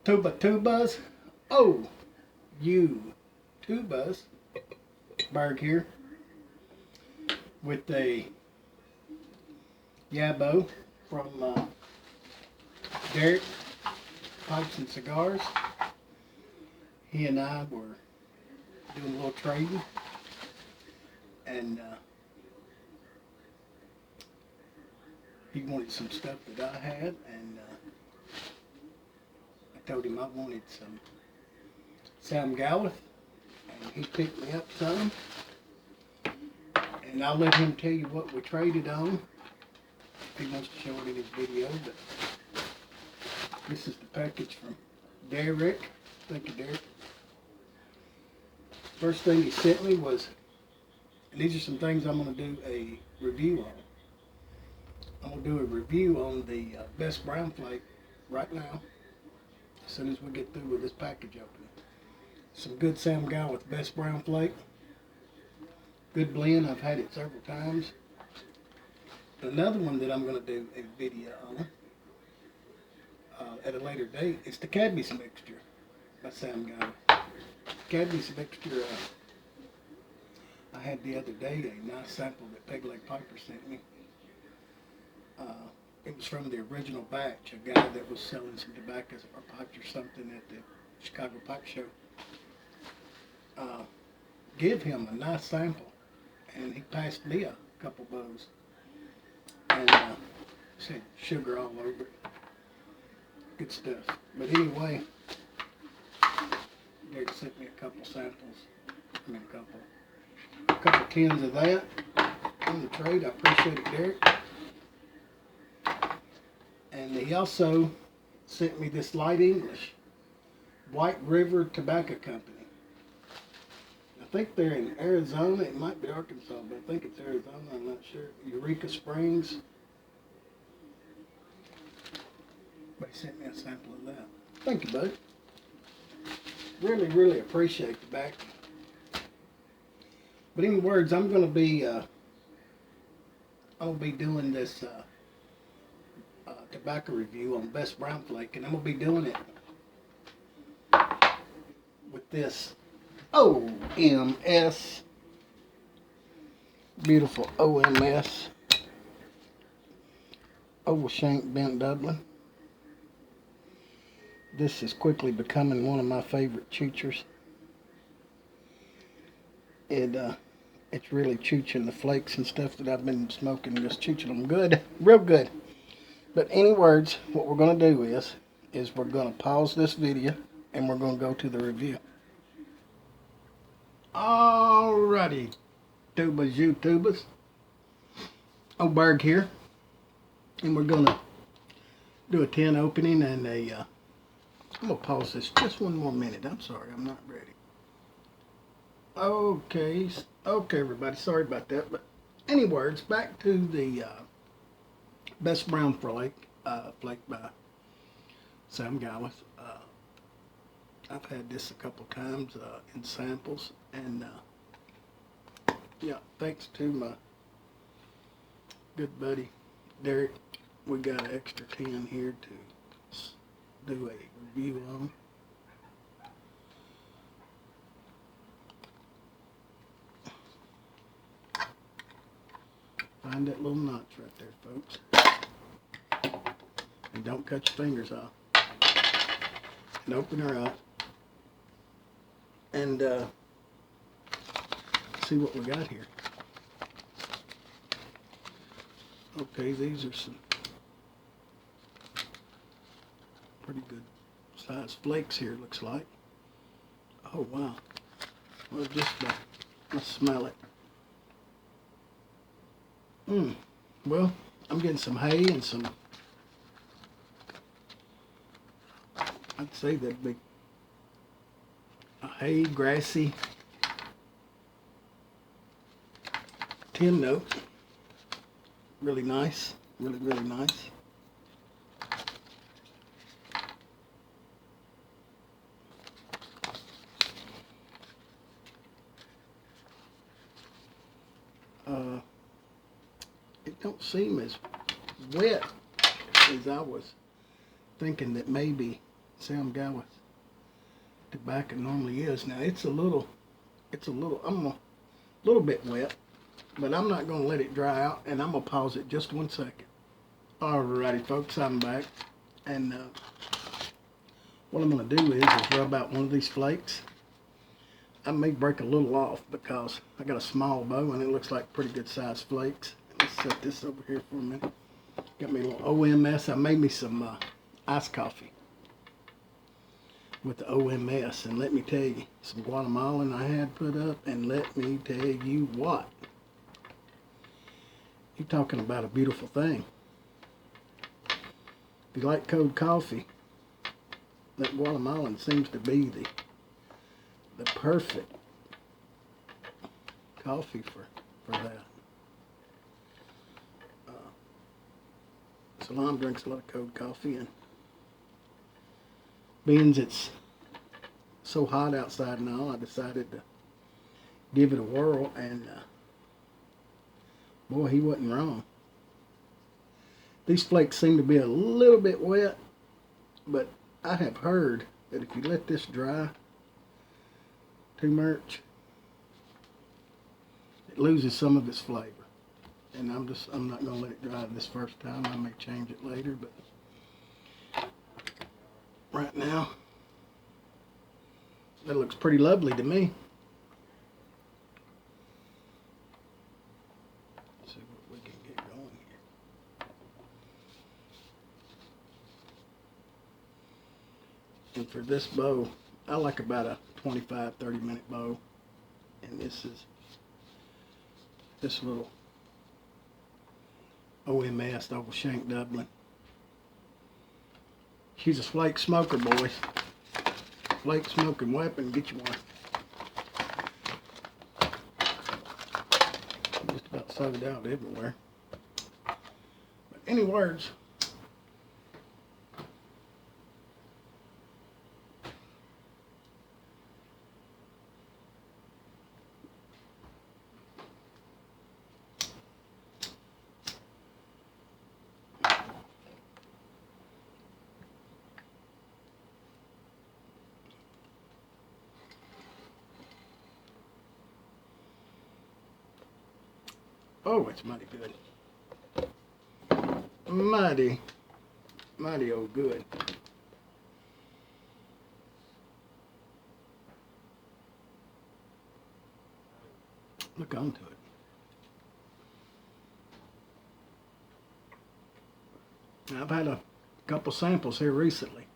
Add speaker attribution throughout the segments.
Speaker 1: tubas. Oh, you tubas. Berg here with a YABO from Derek Pipes and Cigars. He and I were doing a little trading, and he wanted some stuff that I had, and I told him I wanted some samgawith, and he picked me up some, and I'll let him tell you what we traded on if he wants to show it in his video. But this is the package from Derek. Thank you, Derek. First thing he sent me was, and these are some things I'm going to do a review on. I'm going to do a review on the best brown flake right now, as soon as we get through with this package opening. Some good samgawith best brown flake. Good blend. I've had it several times. Another one that I'm going to do a video on at a later date is the Cadby's mixture by samgawith. Cadby's mixture I had the other day, a nice sample that Peg Leg Piper sent me. It was from the original batch, a guy that was selling some tobacco or pipes or something at the Chicago Pipe Show. Give him a nice sample, and he passed me a couple bows, and said sugar all over it. Good stuff. But anyway, Derek sent me a couple samples. I mean a couple tins of that on the trade. I appreciate it, Derek. And he also sent me this Light English White River Tobacco Company. I think they're in Arizona. It might be Arkansas, but I think it's Arizona. I'm not sure. Eureka Springs. They sent me a sample of that. Thank you, bud. Really, really appreciate the backing. But in words, I'm going to be doing this tobacco review on best brown flake, and I'm going to be doing it with this OMS, beautiful OMS, Oval Shank Bent Dublin. This is quickly becoming one of my favorite choochers. It's really chooching the flakes and stuff that I've been smoking, just chooching them good, real good. But any words, what we're going to do is we're going to pause this video and we're going to go to the review. Alrighty, tubas, you tubas. Berg here, and we're going to do a tin opening and I'm going to pause this just one more minute. I'm sorry, I'm not ready. Okay, everybody, sorry about that. But any words, back to the best brown flake, flake by samgawith. I've had this a couple times in samples, and yeah, thanks to my good buddy Derek, we got an extra tin here to do a review on. Find that little notch right there, folks. And don't cut your fingers off. And open her up. And see what we got here. Okay, these are some pretty good sized flakes here, looks like. Oh, wow. Well, just let's smell it. Well, I'm getting some hay and some, I'd say that'd be a hay, grassy tin note. Really nice, really, really nice. It don't seem as wet as I was thinking that maybe samgawith tobacco normally is. Now it's a little, I'm a little bit wet, but I'm not gonna let it dry out, and I'm gonna pause it just 1 second. Alrighty, folks, I'm back, and what I'm going to do is rub out one of these flakes. I may break a little off because I got a small bow and it looks like pretty good sized flakes. Let's set this over here for a minute. Got me a little OMS. I made me some iced coffee with the OMS, and let me tell you, some Guatemalan I had put up, and let me tell you what, you're talking about a beautiful thing. If you like cold coffee, that Guatemalan seems to be the perfect coffee for that. Salam drinks a lot of cold coffee, and being it's so hot outside now, I decided to give it a whirl, and boy, he wasn't wrong. These flakes seem to be a little bit wet, but I have heard that if you let this dry too much, it loses some of its flavor. And I'm not going to let it dry this first time. I may change it later, but right now, that looks pretty lovely to me. Let's see what we can get going here. And for this bow, I like about a 25-30 minute bow. And this is this little OMS old Shank Dublin. She's a flake smoker, boys. Flake smoking weapon, get you one. Just about sold out everywhere. But any words? Oh, it's mighty good. Mighty old good. Look onto it. Now, I've had a couple samples here recently.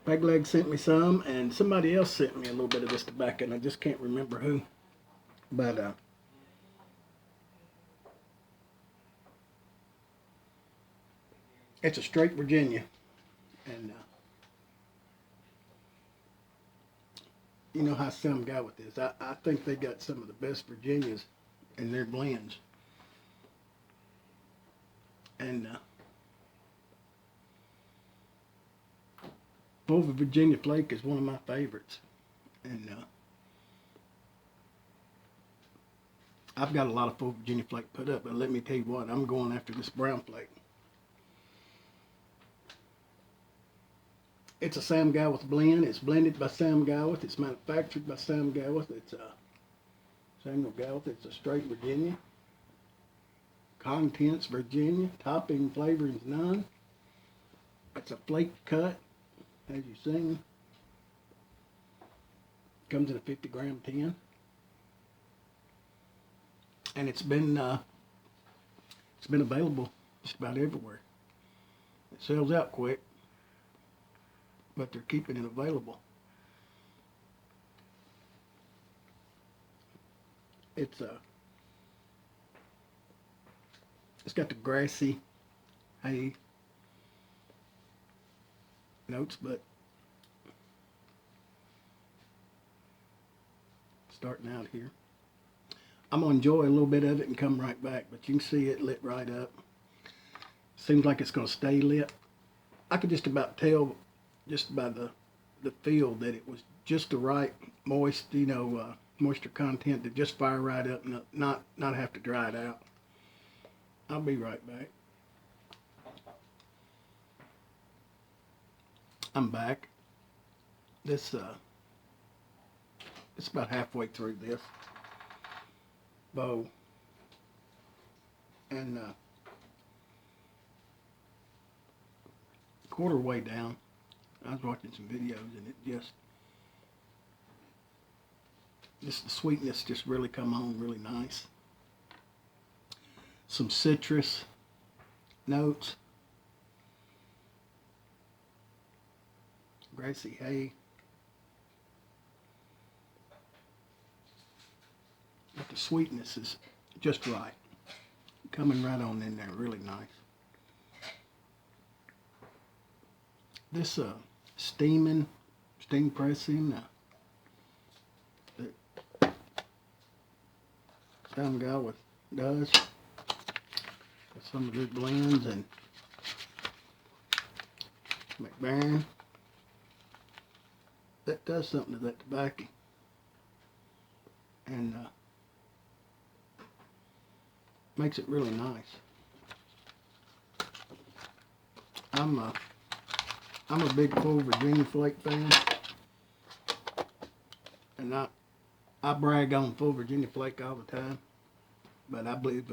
Speaker 1: Pegleg sent me some, and somebody else sent me a little bit of this tobacco, and I just can't remember who. But it's a straight Virginia, and you know how samgawith is. I think they got some of the best Virginias in their blends, and Fulva Virginia Flake is one of my favorites, and I've got a lot of Fulva Virginia Flake put up, but let me tell you what, I'm going after this brown flake. It's a samgawith blend. It's blended by samgawith. It's manufactured by samgawith. It's Samuel Gawith. It's a straight Virginia. Contents Virginia. Topping flavorings none. It's a flake cut, as you've seen. Comes in a 50-gram tin. And it's been available just about everywhere. It sells out quick, but they're keeping it available. It's got the grassy hay notes, but starting out here. I'm gonna enjoy a little bit of it and come right back, but you can see it lit right up. Seems like it's gonna stay lit. I could just about tell just by the feel that it was just the right moist, moisture content to just fire right up and not have to dry it out. I'll be right back. I'm back. This it's about halfway through this bow, and quarter way down. I was watching some videos, and it just the sweetness just really come on really nice. Some citrus notes, grassy hay, but the sweetness is just right, coming right on in there, really nice. This steam pressing that Gawith does with some of his blends, and McBaron, that does something to that tobacco, and makes it really nice. I'm a big full Virginia Flake fan, and I brag on full Virginia Flake all the time, but I believe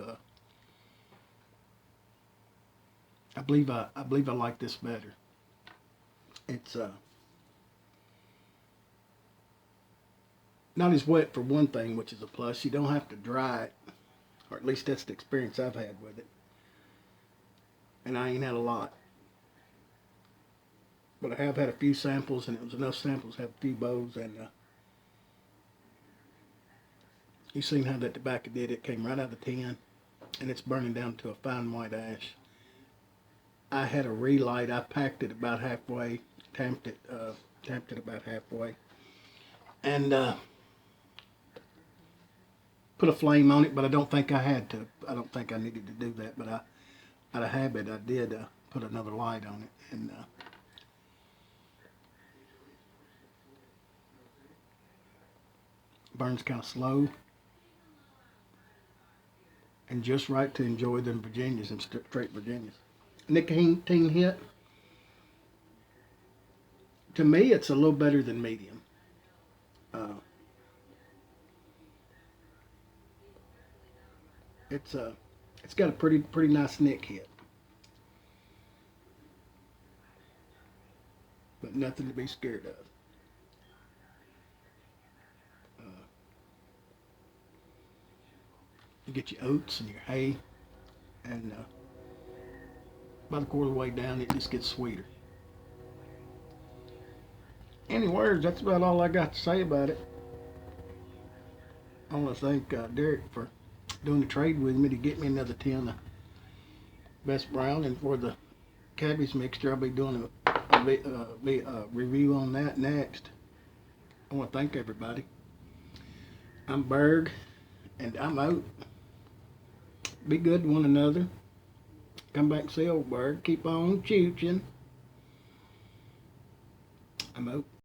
Speaker 1: I like this better. It's not as wet for one thing, which is a plus. You don't have to dry it, or at least that's the experience I've had with it. And I ain't had a lot, but I have had a few samples, and it was enough samples to have a few bows. And you seen how that tobacco did. It came right out of the tin, and it's burning down to a fine white ash. I had a relight. I packed it about halfway, tamped it about halfway, and put a flame on it. But I don't think I had to. I don't think I needed to do that. But out of habit, I did put another light on it, and burns kind of slow and just right to enjoy them Virginias and straight Virginias. Nicotine hit, to me, it's a little better than medium. It's got a pretty nice nick hit, but nothing to be scared of. You get your oats and your hay, and about a quarter of the way down, it just gets sweeter. Any words, that's about all I got to say about it. I want to thank Derek for doing the trade with me to get me another tin of Best Brown, and for the cabbage mixture, I'll be doing a review on that next. I want to thank everybody. I'm Berg, and I'm out. Be good to one another. Come back and see old Berg. Keep on chooching. I'm out.